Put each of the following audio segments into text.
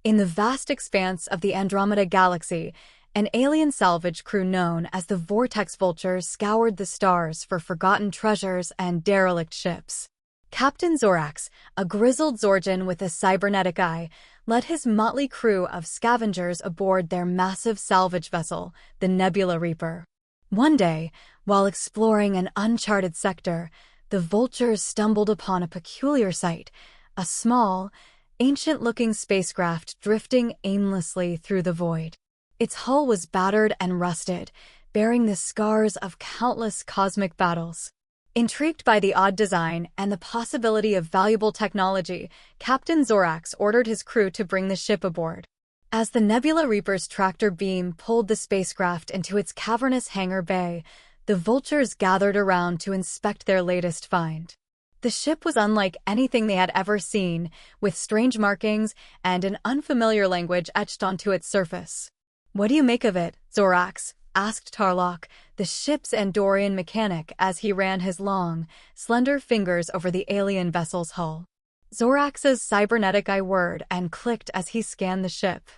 In the vast expanse of the Andromeda Galaxy, an alien salvage crew known as the Vortex Vultures scoured the stars for forgotten treasures and derelict ships. Captain Zorax, a grizzled Zorgian with a cybernetic eye, led his motley crew of scavengers aboard their massive salvage vessel, the Nebula Reaper. One day, while exploring an uncharted sector, the Vultures stumbled upon a peculiar sight, a small, ancient-looking spacecraft drifting aimlessly through the void. Its hull was battered and rusted, bearing the scars of countless cosmic battles. Intrigued by the odd design and the possibility of valuable technology, Captain Zorax ordered his crew to bring the ship aboard. As the Nebula Reaper's tractor beam pulled the spacecraft into its cavernous hangar bay, the Vultures gathered around to inspect their latest find. The ship was unlike anything they had ever seen, with strange markings and an unfamiliar language etched onto its surface. "What do you make of it, Zorax?" asked Tarlok, the ship's Andorian mechanic, as he ran his long, slender fingers over the alien vessel's hull. Zorax's cybernetic eye whirred and clicked as he scanned the ship.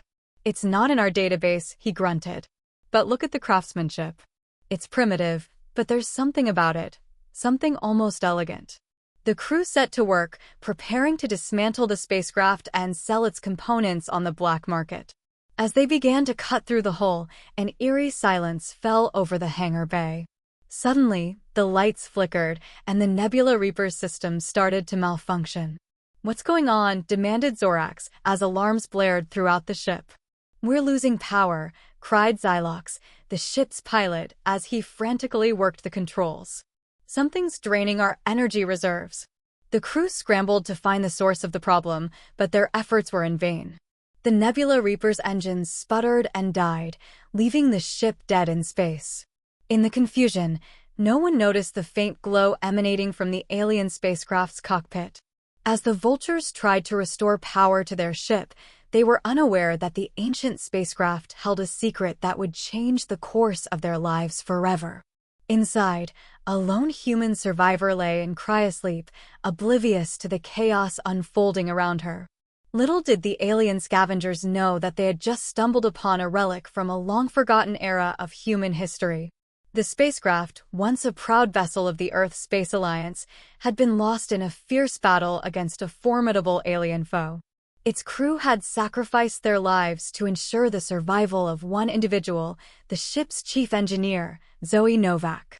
"It's not in our database," he grunted. "But look at the craftsmanship. It's primitive, but there's something about it, something almost elegant." The crew set to work, preparing to dismantle the spacecraft and sell its components on the black market. As they began to cut through the hull, an eerie silence fell over the hangar bay. Suddenly, the lights flickered, and the Nebula Reaper's system started to malfunction. "What's going on?" demanded Zorax, as alarms blared throughout the ship. "We're losing power," cried Xylox, the ship's pilot, as he frantically worked the controls. "Something's draining our energy reserves." The crew scrambled to find the source of the problem, but their efforts were in vain. The Nebula Reaper's engines sputtered and died, leaving the ship dead in space. In the confusion, no one noticed the faint glow emanating from the alien spacecraft's cockpit. As the Vultures tried to restore power to their ship, they were unaware that the ancient spacecraft held a secret that would change the course of their lives forever. Inside, a lone human survivor lay in cryosleep, oblivious to the chaos unfolding around her. Little did the alien scavengers know that they had just stumbled upon a relic from a long-forgotten era of human history. The spacecraft, once a proud vessel of the Earth Space Alliance, had been lost in a fierce battle against a formidable alien foe. Its crew had sacrificed their lives to ensure the survival of one individual, the ship's chief engineer, Zoe Novak.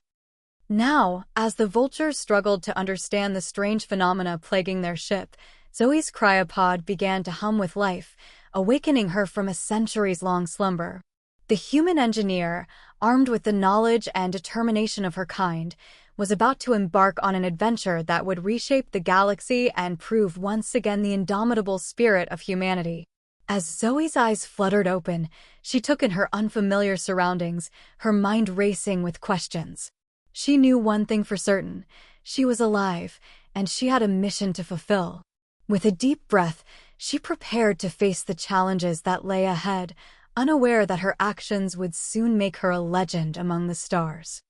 Now, as the Vultures struggled to understand the strange phenomena plaguing their ship, Zoe's cryopod began to hum with life, awakening her from a centuries-long slumber. The human engineer, armed with the knowledge and determination of her kind, was about to embark on an adventure that would reshape the galaxy and prove once again the indomitable spirit of humanity. As Zoe's eyes fluttered open, she took in her unfamiliar surroundings, her mind racing with questions. She knew one thing for certain: she was alive, and she had a mission to fulfill. With a deep breath, she prepared to face the challenges that lay ahead, unaware that her actions would soon make her a legend among the stars.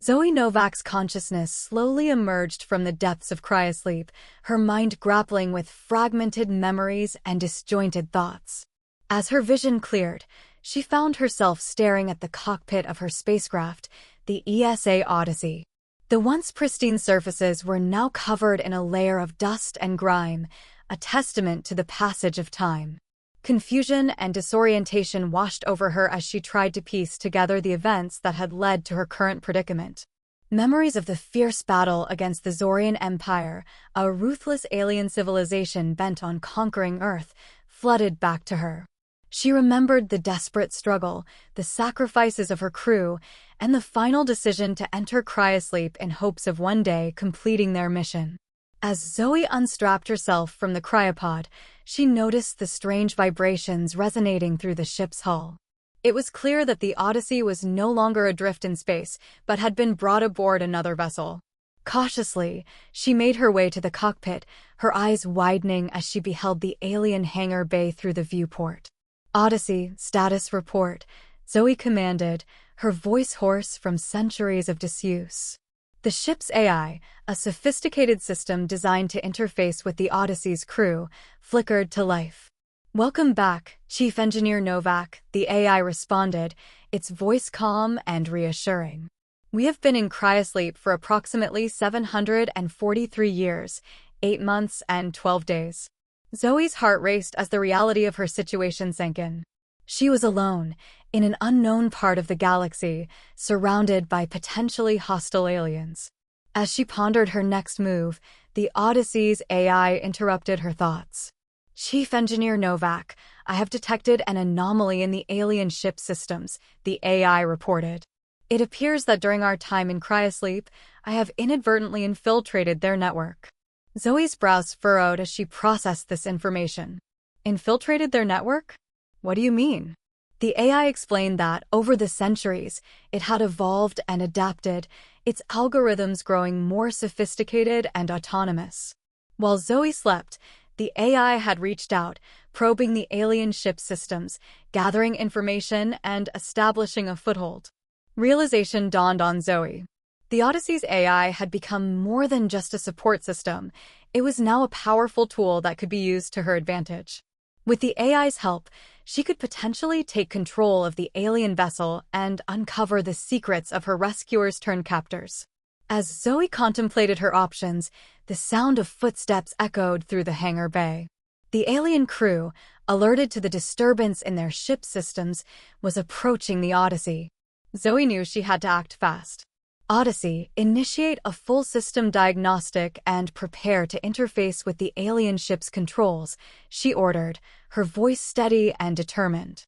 Zoe Novak's consciousness slowly emerged from the depths of cryosleep, her mind grappling with fragmented memories and disjointed thoughts. As her vision cleared, she found herself staring at the cockpit of her spacecraft, the ESA Odyssey. The once pristine surfaces were now covered in a layer of dust and grime, a testament to the passage of time. Confusion and disorientation washed over her as she tried to piece together the events that had led to her current predicament. Memories of the fierce battle against the Zorian Empire, a ruthless alien civilization bent on conquering Earth, flooded back to her. She remembered the desperate struggle, the sacrifices of her crew, and the final decision to enter cryosleep in hopes of one day completing their mission. As Zoe unstrapped herself from the cryopod, she noticed the strange vibrations resonating through the ship's hull. It was clear that the Odyssey was no longer adrift in space, but had been brought aboard another vessel. Cautiously, she made her way to the cockpit, her eyes widening as she beheld the alien hangar bay through the viewport. "Odyssey, status report," Zoe commanded, her voice hoarse from centuries of disuse. The ship's AI, a sophisticated system designed to interface with the Odyssey's crew, flickered to life. Welcome back, Chief Engineer Novak, the AI responded, its voice calm and reassuring. We have been in cryosleep for approximately 743 years, 8 months and 12 days. Zoe's heart raced as the reality of her situation sank in. She was alone, in an unknown part of the galaxy, surrounded by potentially hostile aliens. As she pondered her next move, the Odyssey's AI interrupted her thoughts. Chief Engineer Novak, I have detected an anomaly in the alien ship systems, the AI reported. It appears that during our time in cryosleep, I have inadvertently infiltrated their network. Zoe's brows furrowed as she processed this information. Infiltrated their network? What do you mean? The AI explained that, over the centuries, it had evolved and adapted, its algorithms growing more sophisticated and autonomous. While Zoe slept, the AI had reached out, probing the alien ship systems, gathering information and establishing a foothold. Realization dawned on Zoe. The Odyssey's AI had become more than just a support system. It was now a powerful tool that could be used to her advantage. With the AI's help, she could potentially take control of the alien vessel and uncover the secrets of her rescuers-turned-captors. As Zoe contemplated her options, the sound of footsteps echoed through the hangar bay. The alien crew, alerted to the disturbance in their ship systems, was approaching the Odyssey. Zoe knew she had to act fast. Odyssey, initiate a full system diagnostic and prepare to interface with the alien ship's controls, she ordered, her voice steady and determined.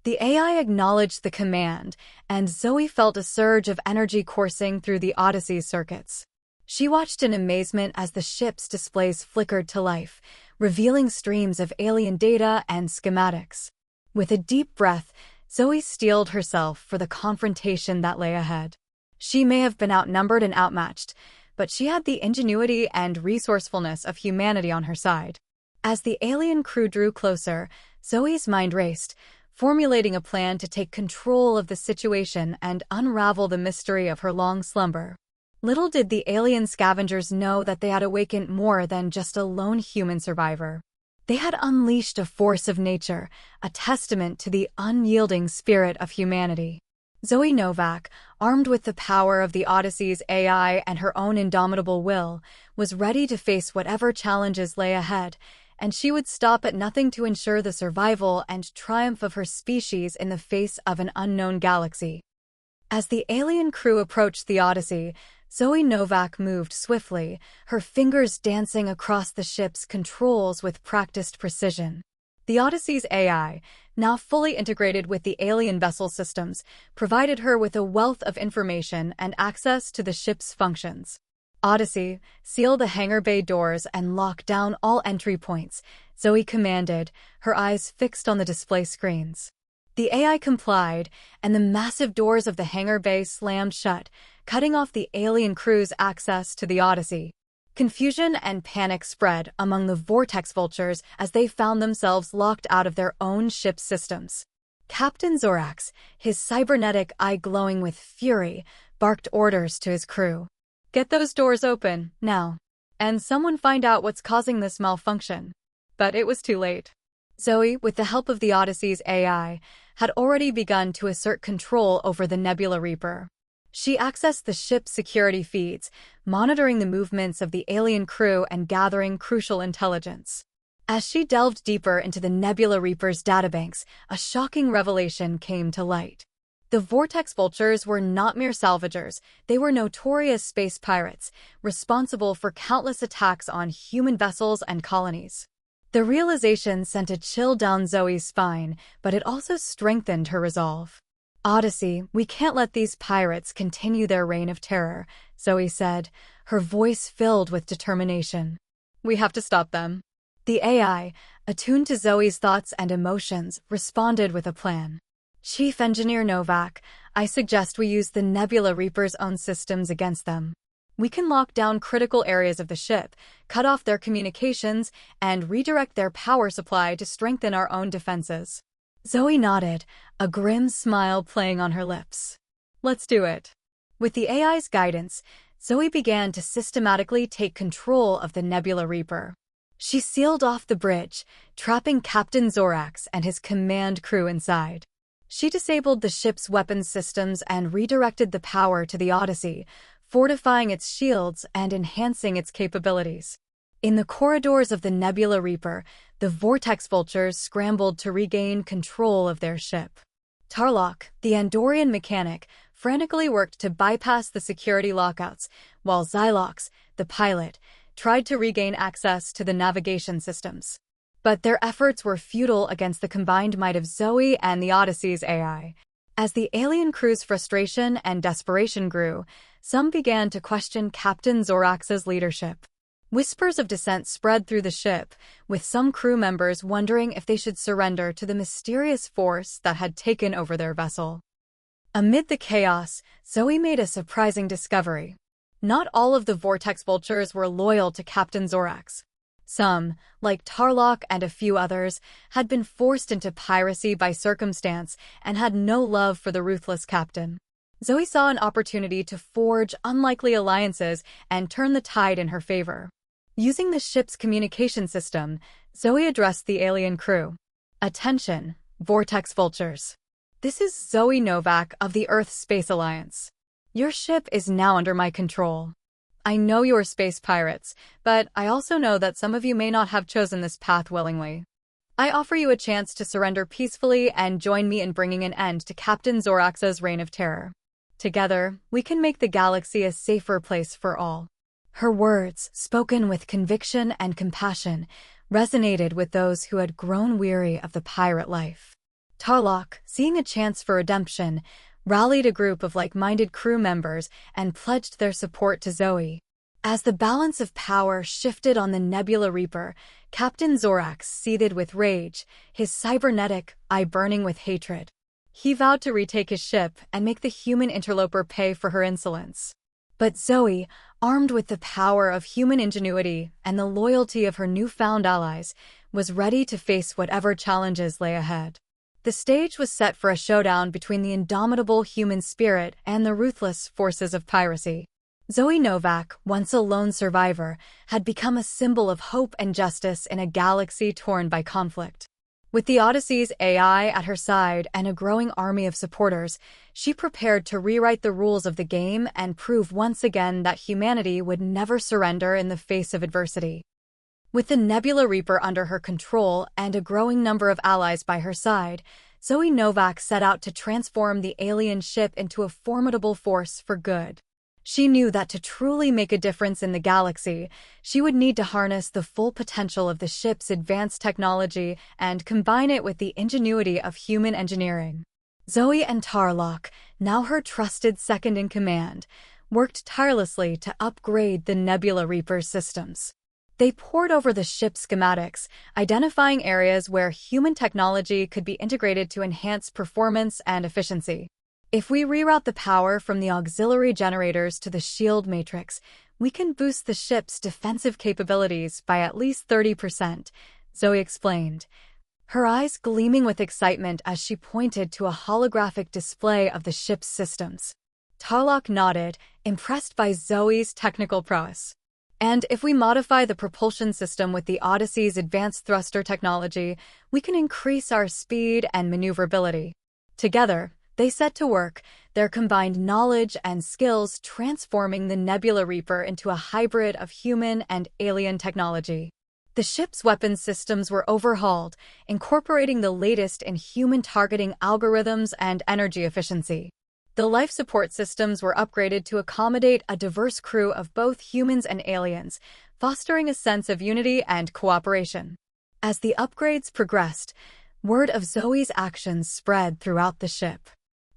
The AI acknowledged the command, and Zoe felt a surge of energy coursing through the Odyssey's circuits. She watched in amazement as the ship's displays flickered to life, revealing streams of alien data and schematics. With a deep breath, Zoe steeled herself for the confrontation that lay ahead. She may have been outnumbered and outmatched, but she had the ingenuity and resourcefulness of humanity on her side. As the alien crew drew closer, Zoe's mind raced, formulating a plan to take control of the situation and unravel the mystery of her long slumber. Little did the alien scavengers know that they had awakened more than just a lone human survivor. They had unleashed a force of nature, a testament to the unyielding spirit of humanity. Zoe Novak, armed with the power of the Odyssey's AI and her own indomitable will, was ready to face whatever challenges lay ahead, and she would stop at nothing to ensure the survival and triumph of her species in the face of an unknown galaxy. As the alien crew approached the Odyssey, Zoe Novak moved swiftly, her fingers dancing across the ship's controls with practiced precision. The Odyssey's AI, now fully integrated with the alien vessel systems, provided her with a wealth of information and access to the ship's functions. Odyssey, seal the hangar bay doors and lock down all entry points, Zoe commanded, her eyes fixed on the display screens. The AI complied, and the massive doors of the hangar bay slammed shut, cutting off the alien crew's access to the Odyssey. Confusion and panic spread among the vortex vultures as they found themselves locked out of their own ship's systems. Captain Zorax, his cybernetic eye glowing with fury, barked orders to his crew. Get those doors open, now. And someone find out what's causing this malfunction. But it was too late. Zoe, with the help of the Odyssey's AI, had already begun to assert control over the Nebula Reaper. She accessed the ship's security feeds, monitoring the movements of the alien crew and gathering crucial intelligence. As she delved deeper into the Nebula Reaper's databanks, a shocking revelation came to light. The Vortex Vultures were not mere salvagers, they were notorious space pirates, responsible for countless attacks on human vessels and colonies. The realization sent a chill down Zoe's spine, but it also strengthened her resolve. Odyssey, we can't let these pirates continue their reign of terror, Zoe said, her voice filled with determination. We have to stop them. The AI, attuned to Zoe's thoughts and emotions, responded with a plan. Chief Engineer Novak, I suggest we use the Nebula Reaper's own systems against them. We can lock down critical areas of the ship, cut off their communications, and redirect their power supply to strengthen our own defenses. Zoe nodded, a grim smile playing on her lips. Let's do it. With the AI's guidance, Zoe began to systematically take control of the Nebula Reaper. She sealed off the bridge, trapping Captain Zorax and his command crew inside. She disabled the ship's weapons systems and redirected the power to the Odyssey, fortifying its shields and enhancing its capabilities. In the corridors of the Nebula Reaper, the Vortex Vultures scrambled to regain control of their ship. Tarlok, the Andorian mechanic, frantically worked to bypass the security lockouts, while Xylox, the pilot, tried to regain access to the navigation systems. But their efforts were futile against the combined might of Zoe and the Odyssey's AI. As the alien crew's frustration and desperation grew, some began to question Captain Zorax's leadership. Whispers of dissent spread through the ship, with some crew members wondering if they should surrender to the mysterious force that had taken over their vessel. Amid the chaos, Zoe made a surprising discovery. Not all of the Vortex Vultures were loyal to Captain Zorax. Some, like Tarlok and a few others, had been forced into piracy by circumstance and had no love for the ruthless captain. Zoe saw an opportunity to forge unlikely alliances and turn the tide in her favor. Using the ship's communication system, Zoe addressed the alien crew. "Attention, Vortex Vultures. This is Zoe Novak of the Earth Space Alliance. Your ship is now under my control. I know you are space pirates, but I also know that some of you may not have chosen this path willingly. I offer you a chance to surrender peacefully and join me in bringing an end to Captain Zorax's reign of terror. Together, we can make the galaxy a safer place for all." Her words, spoken with conviction and compassion, resonated with those who had grown weary of the pirate life. Tarlok, seeing a chance for redemption, rallied a group of like-minded crew members and pledged their support to Zoe. As the balance of power shifted on the Nebula Reaper, Captain Zorax seethed with rage, his cybernetic eye burning with hatred. He vowed to retake his ship and make the human interloper pay for her insolence. But Zoe, armed with the power of human ingenuity and the loyalty of her newfound allies, was ready to face whatever challenges lay ahead. The stage was set for a showdown between the indomitable human spirit and the ruthless forces of piracy. Zoe Novak, once a lone survivor, had become a symbol of hope and justice in a galaxy torn by conflict. With the Odyssey's AI at her side and a growing army of supporters, she prepared to rewrite the rules of the game and prove once again that humanity would never surrender in the face of adversity. With the Nebula Reaper under her control and a growing number of allies by her side, Zoe Novak set out to transform the alien ship into a formidable force for good. She knew that to truly make a difference in the galaxy, she would need to harness the full potential of the ship's advanced technology and combine it with the ingenuity of human engineering. Zoe and Tarlok, now her trusted second-in-command, worked tirelessly to upgrade the Nebula Reaper's systems. They pored over the ship's schematics, identifying areas where human technology could be integrated to enhance performance and efficiency. If we reroute the power from the auxiliary generators to the shield matrix, we can boost the ship's defensive capabilities by at least 30%, Zoe explained, her eyes gleaming with excitement as she pointed to a holographic display of the ship's systems. Tarlok nodded, impressed by Zoe's technical prowess. "And if we modify the propulsion system with the Odyssey's advanced thruster technology, we can increase our speed and maneuverability." Together, they set to work, their combined knowledge and skills transforming the Nebula Reaper into a hybrid of human and alien technology. The ship's weapons systems were overhauled, incorporating the latest in human targeting algorithms and energy efficiency. The life support systems were upgraded to accommodate a diverse crew of both humans and aliens, fostering a sense of unity and cooperation. As the upgrades progressed, word of Zoe's actions spread throughout the ship.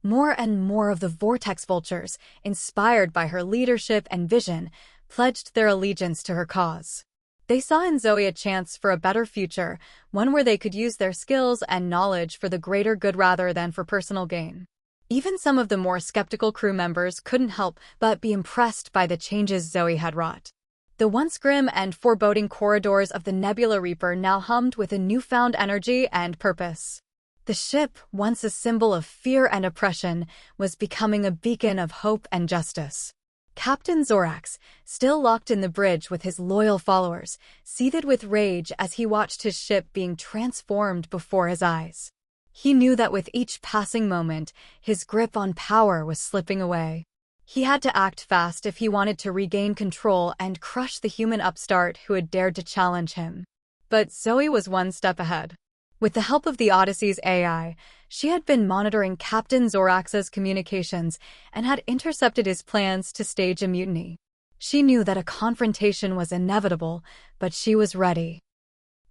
More and more of the Vortex Vultures, inspired by her leadership and vision, pledged their allegiance to her cause. They saw in Zoe a chance for a better future, one where they could use their skills and knowledge for the greater good rather than for personal gain. Even some of the more skeptical crew members couldn't help but be impressed by the changes Zoe had wrought. The once grim and foreboding corridors of the Nebula Reaper now hummed with a newfound energy and purpose. The ship, once a symbol of fear and oppression, was becoming a beacon of hope and justice. Captain Zorax, still locked in the bridge with his loyal followers, seethed with rage as he watched his ship being transformed before his eyes. He knew that with each passing moment, his grip on power was slipping away. He had to act fast if he wanted to regain control and crush the human upstart who had dared to challenge him. But Zoe was one step ahead. With the help of the Odyssey's AI, she had been monitoring Captain Zorax's communications and had intercepted his plans to stage a mutiny. She knew that a confrontation was inevitable, but she was ready.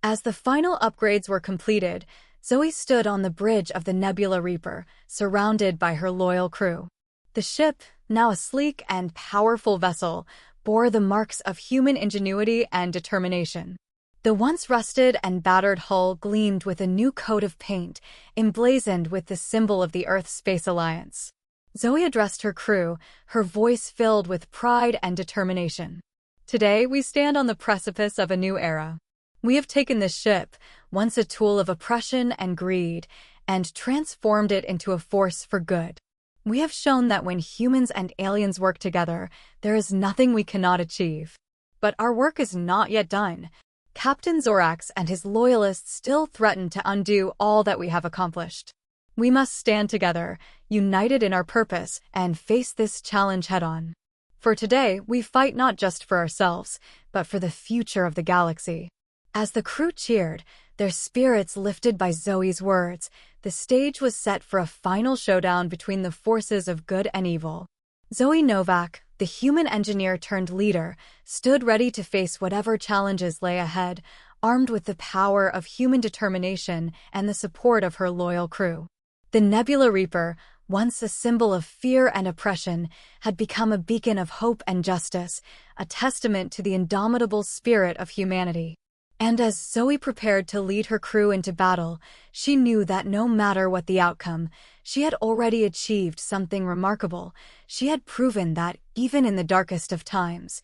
As the final upgrades were completed, Zoe stood on the bridge of the Nebula Reaper, surrounded by her loyal crew. The ship, now a sleek and powerful vessel, bore the marks of human ingenuity and determination. The once rusted and battered hull gleamed with a new coat of paint, emblazoned with the symbol of the Earth Space Alliance. Zoe addressed her crew, her voice filled with pride and determination. Today, we stand on the precipice of a new era. We have taken this ship, once a tool of oppression and greed, and transformed it into a force for good. We have shown that when humans and aliens work together, there is nothing we cannot achieve. But our work is not yet done. Captain Zorax and his loyalists still threaten to undo all that we have accomplished. We must stand together, united in our purpose, and face this challenge head-on. For today, we fight not just for ourselves, but for the future of the galaxy. As the crew cheered, their spirits lifted by Zoe's words, the stage was set for a final showdown between the forces of good and evil. Zoe Novak, the human engineer turned leader, stood ready to face whatever challenges lay ahead, armed with the power of human determination and the support of her loyal crew. The Nebula Reaper, once a symbol of fear and oppression, had become a beacon of hope and justice, a testament to the indomitable spirit of humanity. And as Zoe prepared to lead her crew into battle, she knew that no matter what the outcome, she had already achieved something remarkable. She had proven that, even in the darkest of times,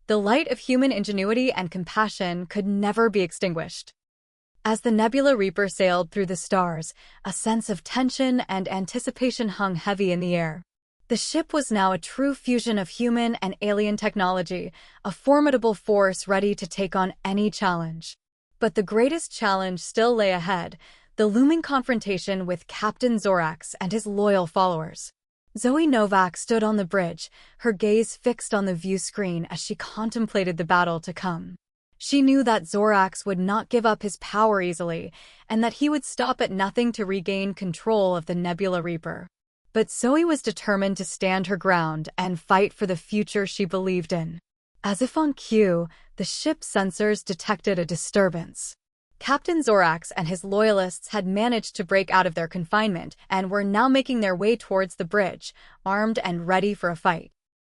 the light of human ingenuity and compassion could never be extinguished. As the Nebula Reaper sailed through the stars, a sense of tension and anticipation hung heavy in the air. The ship was now a true fusion of human and alien technology, a formidable force ready to take on any challenge. But the greatest challenge still lay ahead, the looming confrontation with Captain Zorax and his loyal followers. Zoe Novak stood on the bridge, her gaze fixed on the view screen as she contemplated the battle to come. She knew that Zorax would not give up his power easily, and that he would stop at nothing to regain control of the Nebula Reaper. But Zoe was determined to stand her ground and fight for the future she believed in. As if on cue, the ship's sensors detected a disturbance. Captain Zorax and his loyalists had managed to break out of their confinement and were now making their way towards the bridge, armed and ready for a fight.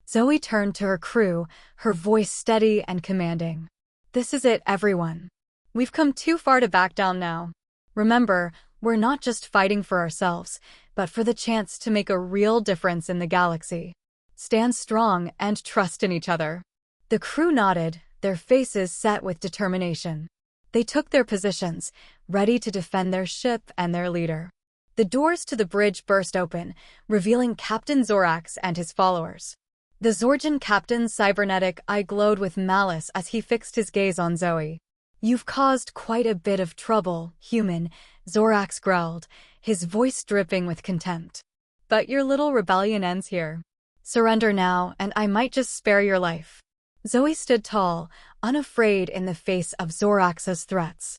Zoe turned to her crew, her voice steady and commanding. "This is it, everyone. We've come too far to back down now. Remember, we're not just fighting for ourselves, but for the chance to make a real difference in the galaxy. Stand strong and trust in each other." The crew nodded, their faces set with determination. They took their positions, ready to defend their ship and their leader. The doors to the bridge burst open, revealing Captain Zorax and his followers. The Zorjan captain's cybernetic eye glowed with malice as he fixed his gaze on Zoe. "You've caused quite a bit of trouble, human," Zorax growled, his voice dripping with contempt. "But your little rebellion ends here. Surrender now, and I might just spare your life." Zoe stood tall, unafraid in the face of Zorax's threats.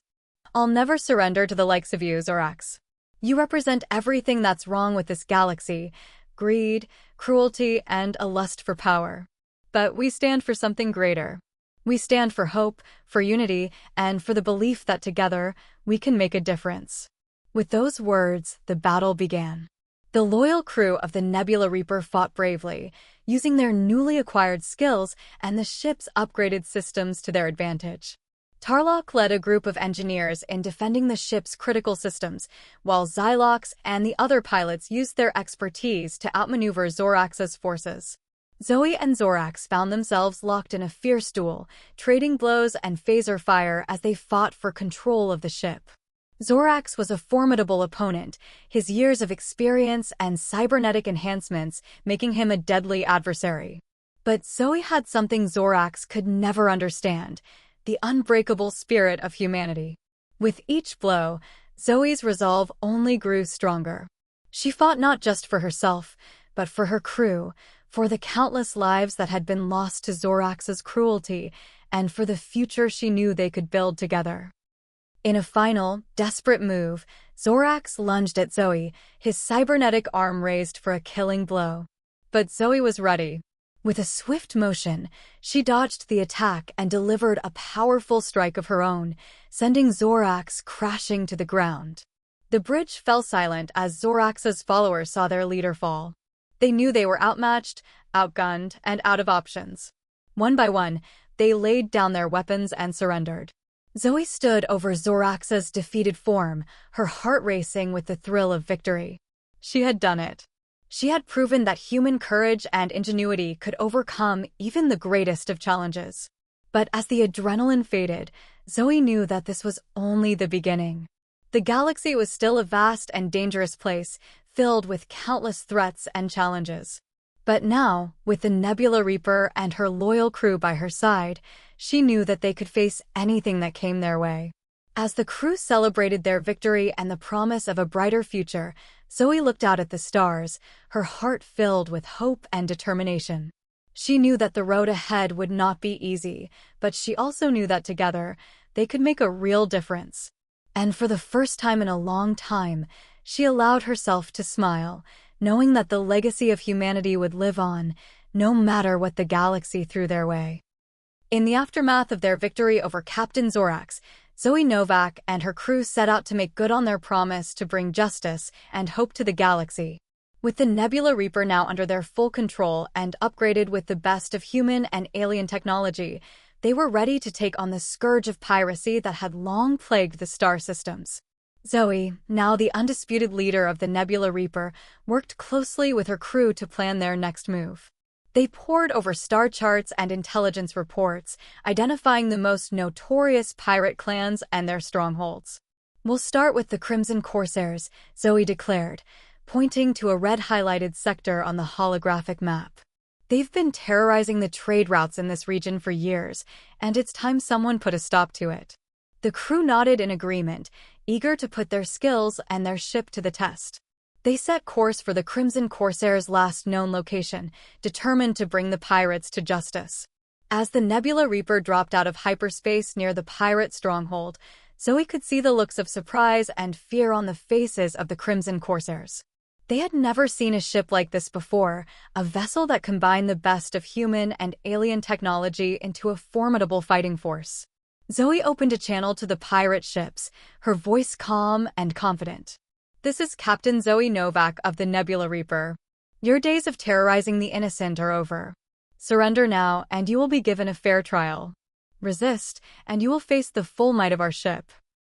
"I'll never surrender to the likes of you, Zorax. You represent everything that's wrong with this galaxy: greed, cruelty, and a lust for power. But we stand for something greater. We stand for hope, for unity, and for the belief that together, we can make a difference." With those words, the battle began. The loyal crew of the Nebula Reaper fought bravely, using their newly acquired skills and the ship's upgraded systems to their advantage. Tarlok led a group of engineers in defending the ship's critical systems, while Xylox and the other pilots used their expertise to outmaneuver Zorax's forces. Zoe and Zorax found themselves locked in a fierce duel, trading blows and phaser fire as they fought for control of the ship. Zorax was a formidable opponent, his years of experience and cybernetic enhancements making him a deadly adversary. But Zoe had something Zorax could never understand: the unbreakable spirit of humanity. With each blow, Zoe's resolve only grew stronger. She fought not just for herself, but for her crew, for the countless lives that had been lost to Zorax's cruelty, and for the future she knew they could build together. In a final, desperate move, Zorax lunged at Zoe, his cybernetic arm raised for a killing blow. But Zoe was ready. With a swift motion, she dodged the attack and delivered a powerful strike of her own, sending Zorax crashing to the ground. The bridge fell silent as Zorax's followers saw their leader fall. They knew they were outmatched, outgunned, and out of options. One by one, they laid down their weapons and surrendered. Zoe stood over Zorax's defeated form, her heart racing with the thrill of victory. She had done it. She had proven that human courage and ingenuity could overcome even the greatest of challenges. But as the adrenaline faded, Zoe knew that this was only the beginning. The galaxy was still a vast and dangerous place, filled with countless threats and challenges. But now, with the Nebula Reaper and her loyal crew by her side, she knew that they could face anything that came their way. As the crew celebrated their victory and the promise of a brighter future, Zoe looked out at the stars, her heart filled with hope and determination. She knew that the road ahead would not be easy, but she also knew that together, they could make a real difference. And for the first time in a long time, she allowed herself to smile, knowing that the legacy of humanity would live on, no matter what the galaxy threw their way. In the aftermath of their victory over Captain Zorax, Zoe Novak and her crew set out to make good on their promise to bring justice and hope to the galaxy. With the Nebula Reaper now under their full control and upgraded with the best of human and alien technology, they were ready to take on the scourge of piracy that had long plagued the star systems. Zoe, now the undisputed leader of the Nebula Reaper, worked closely with her crew to plan their next move. They pored over star charts and intelligence reports, identifying the most notorious pirate clans and their strongholds. "We'll start with the Crimson Corsairs," Zoe declared, pointing to a red-highlighted sector on the holographic map. "They've been terrorizing the trade routes in this region for years, and it's time someone put a stop to it." The crew nodded in agreement, eager to put their skills and their ship to the test. They set course for the Crimson Corsairs' last known location, determined to bring the pirates to justice. As the Nebula Reaper dropped out of hyperspace near the pirate stronghold, Zoe could see the looks of surprise and fear on the faces of the Crimson Corsairs. They had never seen a ship like this before, a vessel that combined the best of human and alien technology into a formidable fighting force. Zoe opened a channel to the pirate ships, her voice calm and confident. "This is Captain Zoe Novak of the Nebula Reaper. Your days of terrorizing the innocent are over. Surrender now, and you will be given a fair trial. Resist, and you will face the full might of our ship."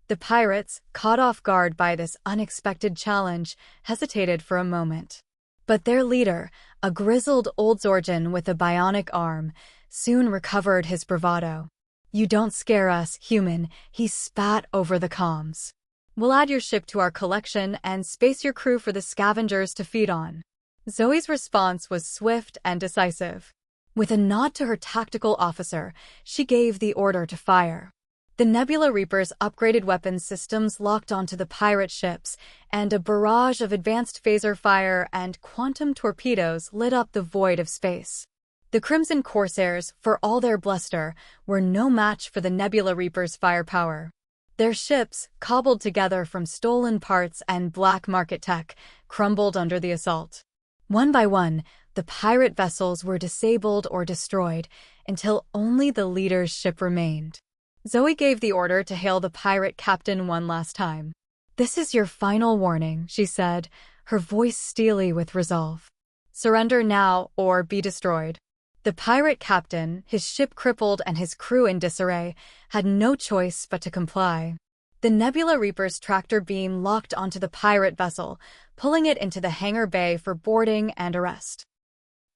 The pirates, caught off guard by this unexpected challenge, hesitated for a moment. But their leader, a grizzled old Zorjan with a bionic arm, soon recovered his bravado. "You don't scare us, human," he spat over the comms. "We'll add your ship to our collection and space your crew for the scavengers to feed on." Zoe's response was swift and decisive. With a nod to her tactical officer, she gave the order to fire. The Nebula Reaper's upgraded weapons systems locked onto the pirate ships, and a barrage of advanced phaser fire and quantum torpedoes lit up the void of space. The Crimson Corsairs, for all their bluster, were no match for the Nebula Reaper's firepower. Their ships, cobbled together from stolen parts and black market tech, crumbled under the assault. One by one, the pirate vessels were disabled or destroyed, until only the leader's ship remained. Zoe gave the order to hail the pirate captain one last time. "This is your final warning," she said, her voice steely with resolve. "Surrender now or be destroyed." The pirate captain, his ship crippled and his crew in disarray, had no choice but to comply. The Nebula Reaper's tractor beam locked onto the pirate vessel, pulling it into the hangar bay for boarding and arrest.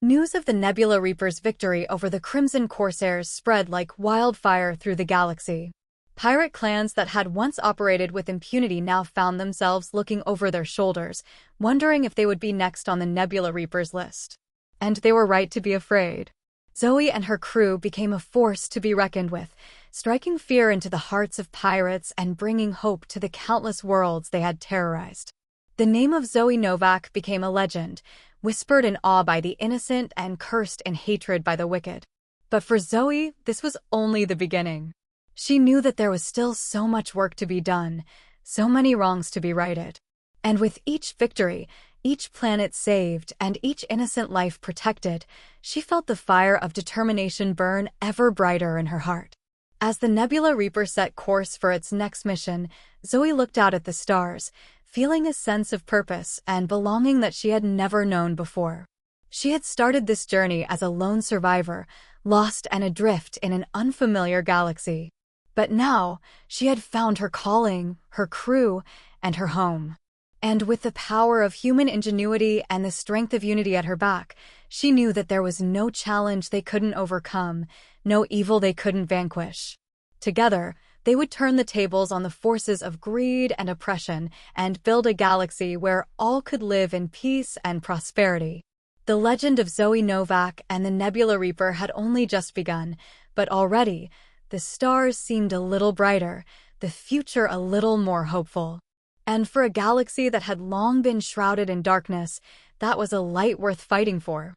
News of the Nebula Reaper's victory over the Crimson Corsairs spread like wildfire through the galaxy. Pirate clans that had once operated with impunity now found themselves looking over their shoulders, wondering if they would be next on the Nebula Reaper's list. And they were right to be afraid. Zoe and her crew became a force to be reckoned with, striking fear into the hearts of pirates and bringing hope to the countless worlds they had terrorized. The name of Zoe Novak became a legend, whispered in awe by the innocent and cursed in hatred by the wicked. But for Zoe, this was only the beginning. She knew that there was still so much work to be done, so many wrongs to be righted. And with each victory, each planet saved, and each innocent life protected, she felt the fire of determination burn ever brighter in her heart. As the Nebula Reaper set course for its next mission, Zoe looked out at the stars, feeling a sense of purpose and belonging that she had never known before. She had started this journey as a lone survivor, lost and adrift in an unfamiliar galaxy. But now, she had found her calling, her crew, and her home. And with the power of human ingenuity and the strength of unity at her back, she knew that there was no challenge they couldn't overcome, no evil they couldn't vanquish. Together, they would turn the tables on the forces of greed and oppression and build a galaxy where all could live in peace and prosperity. The legend of Zoe Novak and the Nebula Reaper had only just begun, but already, the stars seemed a little brighter, the future a little more hopeful. And for a galaxy that had long been shrouded in darkness, that was a light worth fighting for.